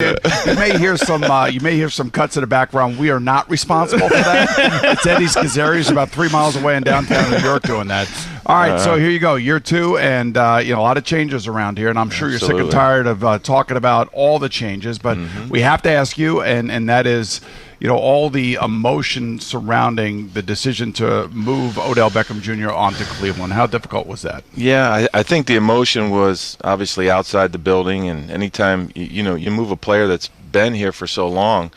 You may hear some cuts in the background. We are not responsible for that. It's Eddie's Kazarian, about 3 miles away in downtown New York doing that. All right, so here you go, year 2, and a lot of changes around here, and I'm sure you're sick and tired of talking about all the changes, but we have to ask you, and that is, all the emotion surrounding the decision to move Odell Beckham Jr. onto Cleveland. How difficult was that? Yeah, I think the emotion was obviously outside the building, and anytime you move a player that's been here for so long,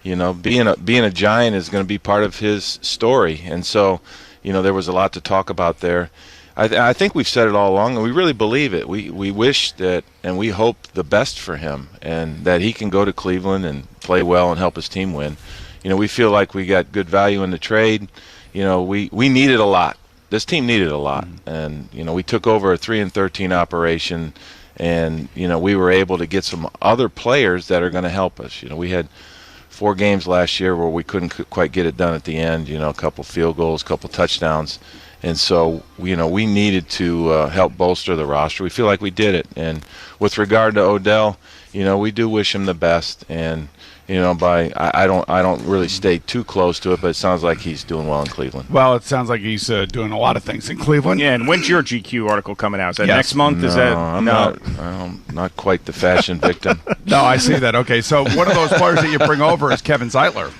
being a Giant is going to be part of his story, and so there was a lot to talk about there. I think we've said it all along, and we really believe it. We wish that, and we hope the best for him, and that he can go to Cleveland and play well and help his team win. We feel like we got good value in the trade. We needed a lot. This team needed a lot, and we took over a 3-13 operation, and we were able to get some other players that are going to help us. We had 4 games last year where we couldn't quite get it done at the end. A couple field goals, a couple touchdowns. And so, we needed to help bolster the roster. We feel like we did it. And with regard to Odell, we do wish him the best. And, I don't really stay too close to it, but it sounds like he's doing well in Cleveland. Well, it sounds like he's doing a lot of things in Cleveland. Yeah, and when's your GQ article coming out? Is that next month? I'm not quite the fashion victim. No, I see that. Okay, so one of those players that you bring over is Kevin Zeitler.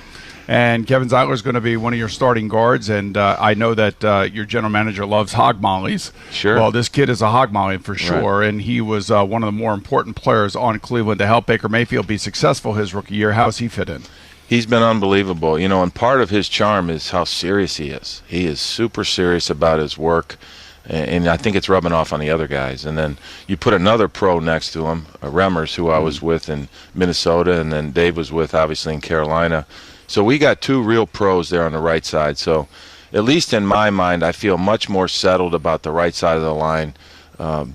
And Kevin Zeitler is going to be one of your starting guards, and I know that your general manager loves hog mollies. Sure. Well, this kid is a hog molly for sure, right. And he was one of the more important players on Cleveland to help Baker Mayfield be successful his rookie year. How has he fit in? He's been unbelievable. And part of his charm is how serious he is. He is super serious about his work, and I think it's rubbing off on the other guys. And then you put another pro next to him, Remmers, who I was with in Minnesota, and then Dave was with, obviously, in Carolina. So we got 2 real pros there on the right side. So at least in my mind, I feel much more settled about the right side of the line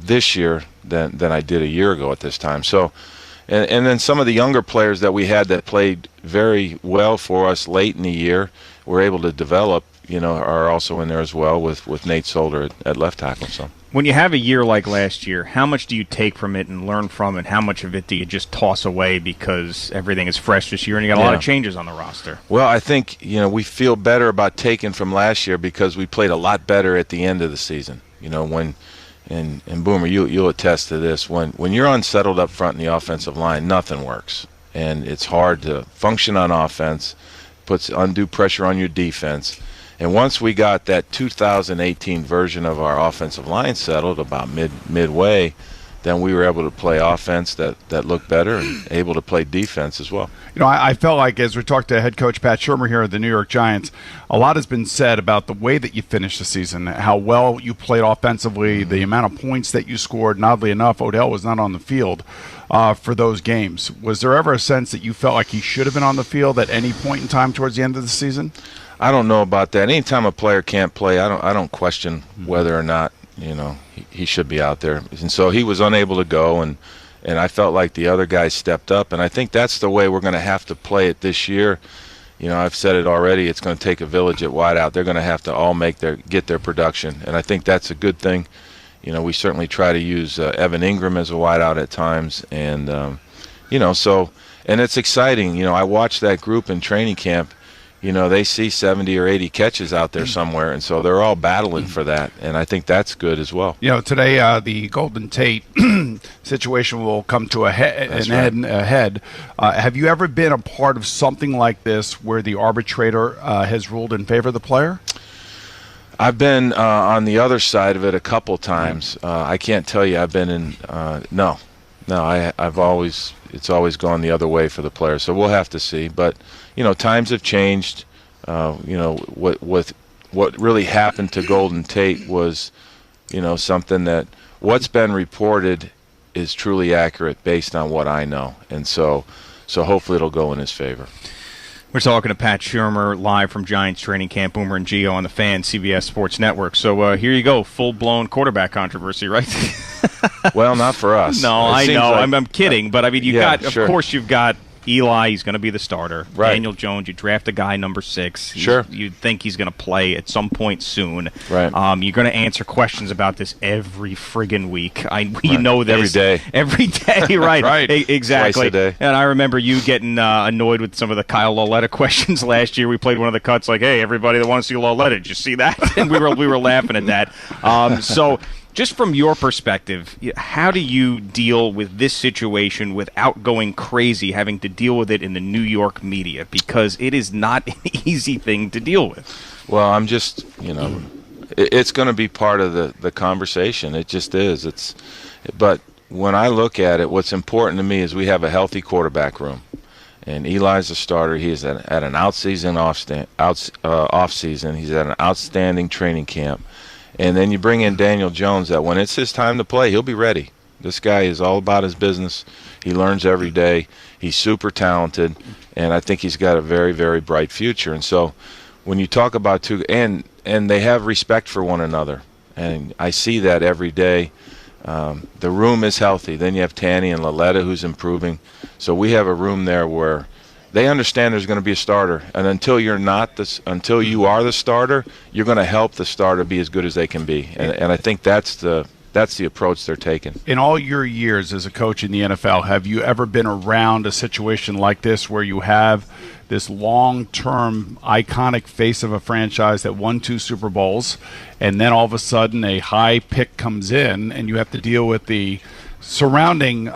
this year than I did a year ago at this time. So, and then some of the younger players that we had that played very well for us late in the year were able to develop, are also in there as well with Nate Solder at left tackle. So. When you have a year like last year, how much do you take from it and learn from it? How much of it do you just toss away because everything is fresh this year and you got a lot of changes on the roster? Well, I think, we feel better about taking from last year because we played a lot better at the end of the season. And Boomer, you'll attest to this. When you're unsettled up front in the offensive line, nothing works. And it's hard to function on offense, puts undue pressure on your defense. And once we got that 2018 version of our offensive line settled about midway, then we were able to play offense that looked better and able to play defense as well. I felt like as we talked to head coach Pat Shurmur here at the New York Giants, a lot has been said about the way that you finished the season, how well you played offensively, the amount of points that you scored. And oddly enough, Odell was not on the field for those games. Was there ever a sense that you felt like he should have been on the field at any point in time towards the end of the season? I don't know about that. Anytime a player can't play, I don't question whether or not he should be out there. And so he was unable to go, and I felt like the other guys stepped up. And I think that's the way we're going to have to play it this year. I've said it already. It's going to take a village at wideout. They're going to have to all get their production, and I think that's a good thing. We certainly try to use Evan Ingram as a wideout at times, and and it's exciting. I watched that group in training camp. They see 70 or 80 catches out there somewhere, and so they're all battling for that, and I think that's good as well. Today the Golden Tate situation will come to a head. Have you ever been a part of something like this where the arbitrator has ruled in favor of the player? I've been on the other side of it a couple times. I can't tell you I've been in no, it's always gone the other way for the player, so we'll have to see. But times have changed. What really happened to Golden Tate was, something that what's been reported is truly accurate based on what I know, and so hopefully it'll go in his favor. We're talking to Pat Shurmur live from Giants training camp, Boomer and Gio on the Fan, CBS Sports Network. So here you go, full-blown quarterback controversy, right? Well, not for us. No, I know. Like, I'm kidding, but I mean, you've got Eli, he's going to be the starter. Right. Daniel Jones, you draft a guy number 6. Sure. You think he's going to play at some point soon. Right. You're going to answer questions about this every friggin' week. You know this. Every day. Every day, right. Right. Exactly. Twice a day. And I remember you getting annoyed with some of the Kyle Lauletta questions last year. We played one of the cuts like, hey, everybody that wants to see Lauletta, did you see that? And we were laughing at that. So just from your perspective, how do you deal with this situation without going crazy, having to deal with it in the New York media? Because it is not an easy thing to deal with. Well, I'm just, it's going to be part of the conversation. It just is. But when I look at it, what's important to me is we have a healthy quarterback room. And Eli's a starter. He's at an off-season. He's at an outstanding training camp. And then you bring in Daniel Jones that when it's his time to play, he'll be ready. This guy is all about his business. He learns every day. He's super talented, and I think he's got a very, very bright future. And so when you talk about two, and they have respect for one another, and I see that every day. The room is healthy. Then you have Tanny and Lauletta who's improving. So we have a room there where they understand there's going to be a starter, and until you are the starter, you're going to help the starter be as good as they can be, and I think that's the approach they're taking. In all your years as a coach in the NFL, have you ever been around a situation like this where you have this long-term iconic face of a franchise that won 2 Super Bowls, and then all of a sudden a high pick comes in, and you have to deal with the surrounding,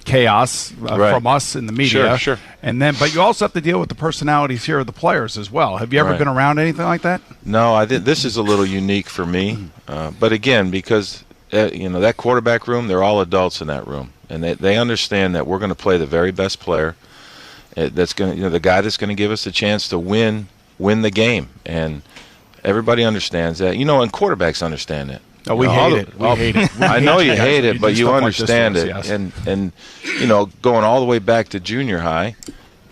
chaos Right. from us in the media, Sure. but you also have to deal with the personalities here of the players as well. Have you ever Right. been around anything like that? No, this is a little unique for me, but again, because that quarterback room, they're all adults in that room, and they understand that we're going to play the very best player. That's going to, the guy that's going to give us a chance to win the game, and everybody understands that. And quarterbacks understand it. Oh, we hate it. We hate it. I know you hate it, but you understand it. Yes. And going all the way back to junior high,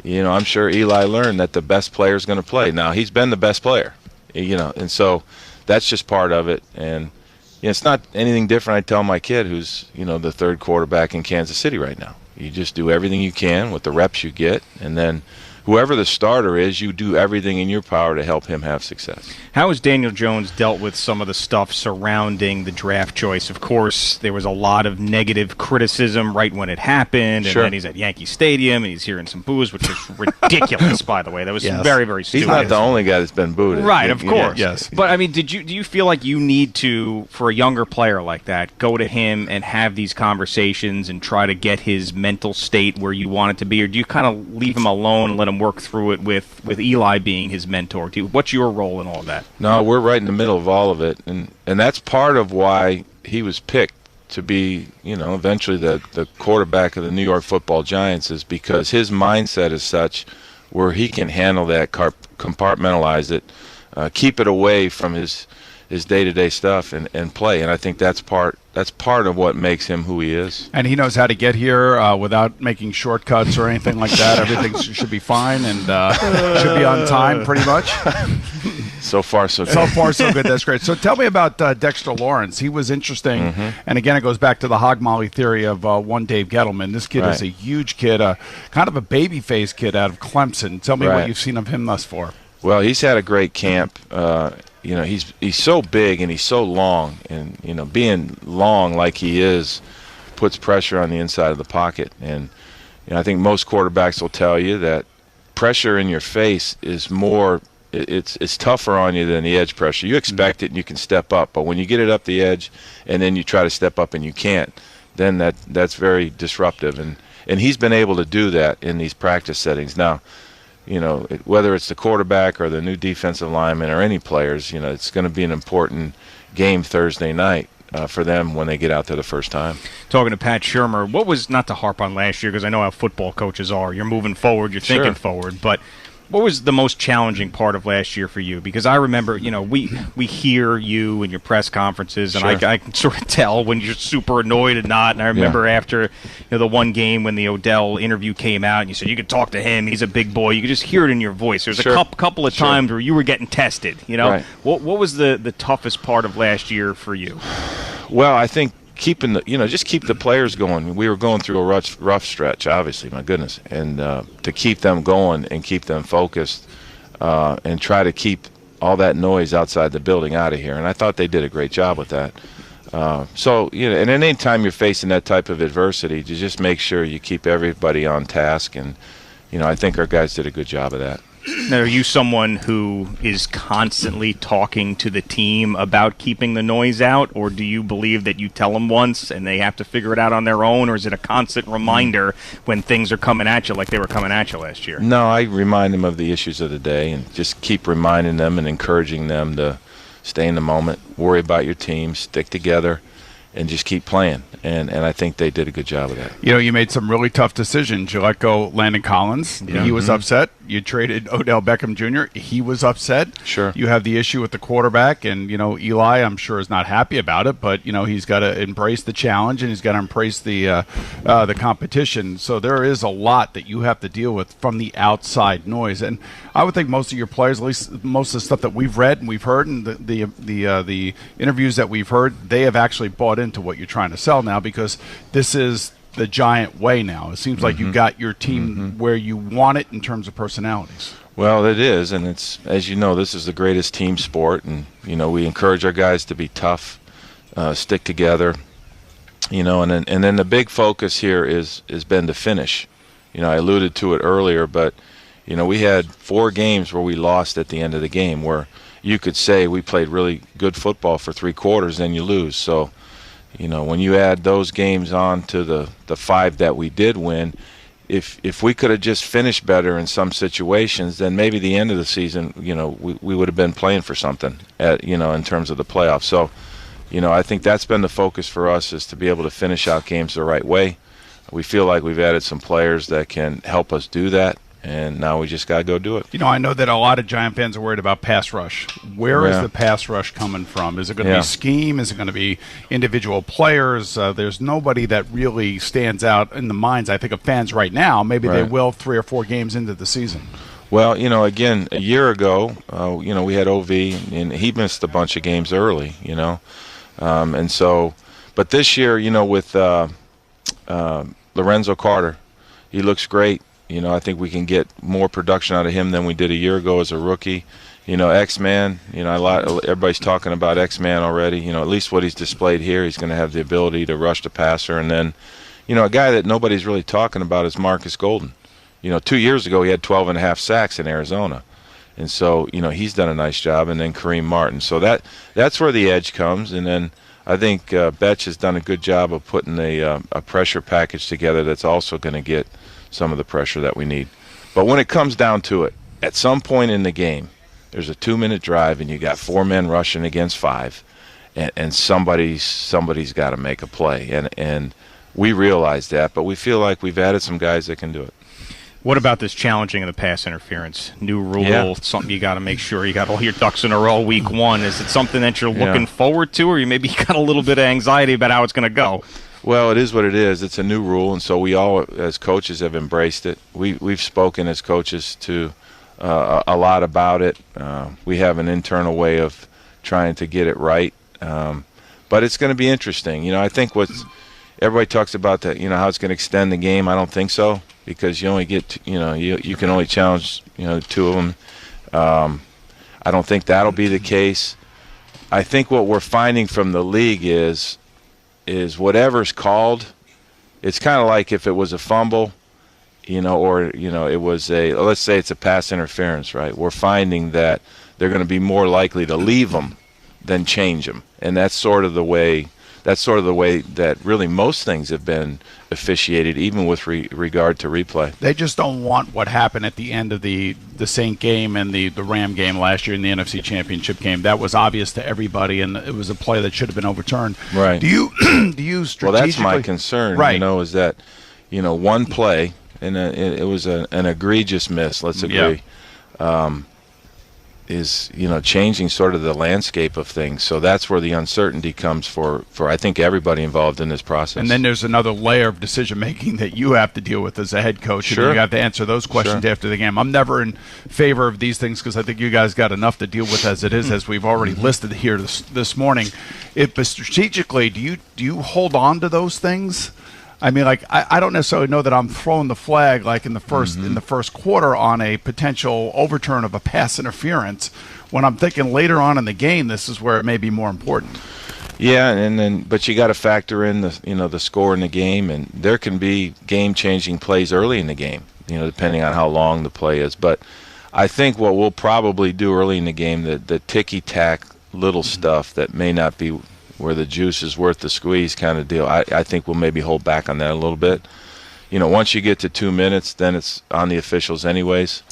I'm sure Eli learned that the best player is going to play. Now, he's been the best player, and so that's just part of it. And it's not anything different I tell my kid who's, the 3rd quarterback in Kansas City right now. You just do everything you can with the reps you get, and then whoever the starter is, you do everything in your power to help him have success. How has Daniel Jones dealt with some of the stuff surrounding the draft choice? Of course, there was a lot of negative criticism right when it happened, and Sure. then he's at Yankee Stadium, and he's hearing some boos, which is ridiculous, by the way. That was very, very stupid. He's not the only guy that's been booed. Right, of course. Yes. But, do you feel like you need to, for a younger player like that, go to him and have these conversations and try to get his mental state where you want it to be, or do you kind of leave him alone and let him work through it with Eli being his mentor? What's your role in all of that? No, we're right in the middle of all of it, and that's part of why he was picked to be, eventually the quarterback of the New York Football Giants, is because his mindset is such where he can handle that, compartmentalize it, keep it away from his day-to-day stuff and play. And I think that's part of what makes him who he is. And he knows how to get here without making shortcuts or anything like that. Everything should be fine and should be on time pretty much. So far, so good. So far, so good. That's great. So tell me about Dexter Lawrence. He was interesting. And again, it goes back to the hog molly theory of one Dave Gettleman. This kid is a huge kid, kind of a baby-faced kid out of Clemson. Tell me what you've seen of him thus far. Well, he's had a great camp. He's so big and he's so long, and being long like he is puts pressure on the inside of the pocket. And I think most quarterbacks will tell you that pressure in your face is more. It's tougher on you than the edge pressure. You expect it and you can step up, but when you get it up the edge and then you try to step up and you can't, then that's very disruptive. And he's been able to do that in these practice settings. Now, whether it's the quarterback or the new defensive lineman or any players, it's going to be an important game Thursday night for them when they get out there the first time. Talking to Pat Shurmur, what was, not to harp on last year because I know how football coaches are, you're moving forward, you're thinking forward, but what was the most challenging part of last year for you? Because I remember, we hear you in your press conferences, and I can sort of tell when you're super annoyed and not. And I remember after the one game when the Odell interview came out, and you said you could talk to him, he's a big boy. You could just hear it in your voice. There's a couple of times where you were getting tested. Right. What was the toughest part of last year for you? Well, I think just keep the players going. We were going through a rough stretch, obviously, my goodness, and to keep them going and keep them focused and try to keep all that noise outside the building out of here. And I thought they did a great job with that. So, and any time you're facing that type of adversity, to just make sure you keep everybody on task. And, I think our guys did a good job of that. Now, are you someone who is constantly talking to the team about keeping the noise out, or do you believe that you tell them once and they have to figure it out on their own, or is it a constant reminder when things are coming at you like they were coming at you last year? No, I remind them of the issues of the day and just keep reminding them and encouraging them to stay in the moment, worry about your team, stick together, and just keep playing. And I think they did a good job of that. You made some really tough decisions. You let go Landon Collins. Yeah. He was upset. You traded Odell Beckham Jr. He was upset. Sure. You have the issue with the quarterback, and, Eli, I'm sure, is not happy about it, but, he's got to embrace the challenge, and he's got to embrace the competition. So there is a lot that you have to deal with from the outside noise. And I would think most of your players, at least most of the stuff that we've read and we've heard and the interviews that we've heard, they have actually bought into what you're trying to sell now, because this is the Giant way now. It seems like you've got your team where you want it in terms of personalities. Well, it is, and it's, as you know, this is the greatest team sport, and we encourage our guys to be tough, stick together, and then the big focus here has been to finish. I alluded to it earlier, but we had 4 games where we lost at the end of the game, where you could say we played really good football for 3 quarters, then you lose. So, when you add those games on to the 5 that we did win, if we could have just finished better in some situations, then maybe the end of the season, we would have been playing for something, in terms of the playoffs. So, I think that's been the focus for us, is to be able to finish out games the right way. We feel like we've added some players that can help us do that, and now we just got to go do it. I know that a lot of Giant fans are worried about pass rush. Where is the pass rush coming from? Is it going to be scheme? Is it going to be individual players? There's nobody that really stands out in the minds, I think, of fans right now. Maybe they will 3 or 4 games into the season. Well, again, a year ago, we had OV, and he missed a bunch of games early, and so, but this year, with Lorenzo Carter, he looks great. I think we can get more production out of him than we did a year ago as a rookie. X-Man, everybody's talking about X-Man already. At least what he's displayed here, he's going to have the ability to rush the passer. And then, a guy that nobody's really talking about is Marcus Golden. 2 years ago he had 12.5 sacks in Arizona. And so, he's done a nice job. And then Kareem Martin. So that's where the edge comes. And then I think Betch has done a good job of putting a pressure package together that's also going to get some of the pressure that we need. But when it comes down to it, at some point in the game, there's a 2-minute drive and you got 4 men rushing against 5, and somebody's got to make a play. And we realize that, but we feel like we've added some guys that can do it. What about this challenging of the pass interference? New rule, something you got to make sure you got all your ducks in a row week 1. Is it something that you're looking forward to, or maybe you got a little bit of anxiety about how it's going to go? Well, it is what it is. It's a new rule, and so we all, as coaches, have embraced it. We've spoken as coaches to a lot about it. We have an internal way of trying to get it right, but it's going to be interesting. I think everybody talks about that. How it's going to extend the game. I don't think so, because you only get you can only challenge 2 of them. I don't think that'll be the case. I think what we're finding from the league is whatever's called, it's kind of like if it was a fumble, or it was let's say it's a pass interference, right? We're finding that they're going to be more likely to leave them than change them, and that's sort of the way that really most things have been officiated, even with regard to replay. They just don't want what happened at the end of the Saint game and the Ram game last year in the NFC Championship game. That was obvious to everybody, and it was a play that should have been overturned. Right. Do you strategically? Well, that's my concern. Right. Is that one play, and it was an egregious miss. Let's agree. is changing sort of the landscape of things. So that's where the uncertainty comes for I think everybody involved in this process. And then there's another layer of decision making that you have to deal with as a head coach. Sure. And you have to answer those questions after the game. I'm never in favor of these things because I think you guys got enough to deal with as it is, as we've already listed here this morning. But strategically, do you hold on to those things? I mean, like I don't necessarily know that I'm throwing the flag like in the first quarter on a potential overturn of a pass interference. When I'm thinking later on in the game, this is where it may be more important. Yeah, but you got to factor in the score in the game, and there can be game-changing plays early in the game, depending on how long the play is. But I think what we'll probably do early in the game, the ticky-tack little stuff that may not be where the juice is worth the squeeze kind of deal, I think we'll maybe hold back on that a little bit. Once you get to 2 minutes, then it's on the officials anyways.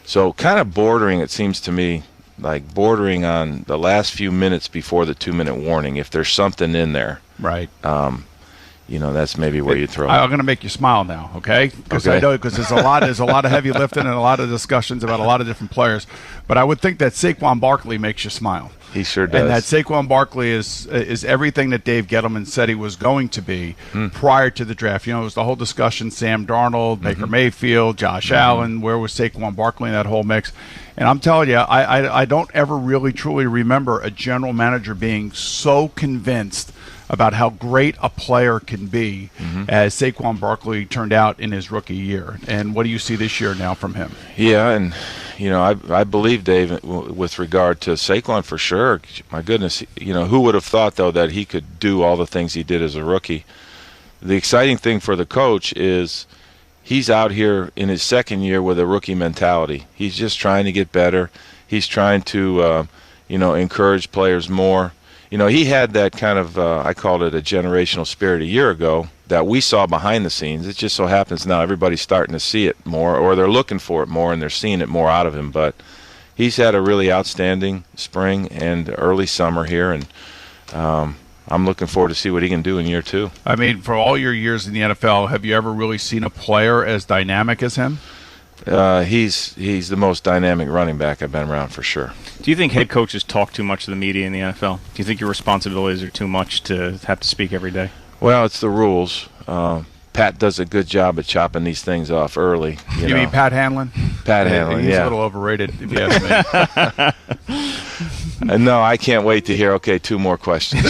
So kind of bordering, it seems to me, like bordering on the last few minutes before the 2-minute warning, if there's something in there. Right. That's maybe where you throw it. I'm going to make you smile now, okay? Because there's a lot of heavy lifting and a lot of discussions about a lot of different players. But I would think that Quan Barclay makes you smile. He sure does. And that Quan Barclay is everything that Dave Gettleman said he was going to be prior to the draft. It was the whole discussion, Sam Darnold, Baker Mayfield, Josh Allen, where was Quan Barclay in that whole mix? And I'm telling you, I don't ever really truly remember a general manager being so convinced about how great a player can be as Saquon Barkley turned out in his rookie year. And what do you see this year now from him? Yeah, and I believe Dave with regard to Saquon for sure. My goodness, who would have thought though that he could do all the things he did as a rookie? The exciting thing for the coach is he's out here in his second year with a rookie mentality. He's just trying to get better. He's trying to encourage players more. He had that kind of, I called it a generational spirit a year ago that we saw behind the scenes. It just so happens now everybody's starting to see it more, or they're looking for it more, and they're seeing it more out of him. But he's had a really outstanding spring and early summer here, and I'm looking forward to see what he can do in year two. I mean, for all your years in the NFL, have you ever really seen a player as dynamic as him? He's the most dynamic running back I've been around for sure. Do you think head coaches talk too much to the media in the NFL? Do you think your responsibilities are too much to have to speak every day? Well, it's the rules. Pat does a good job at chopping these things off early. You mean Pat Hanlon? Pat Hanlon, he's yeah. a little overrated, if you ask me. No, I can't wait to hear, 2 more questions.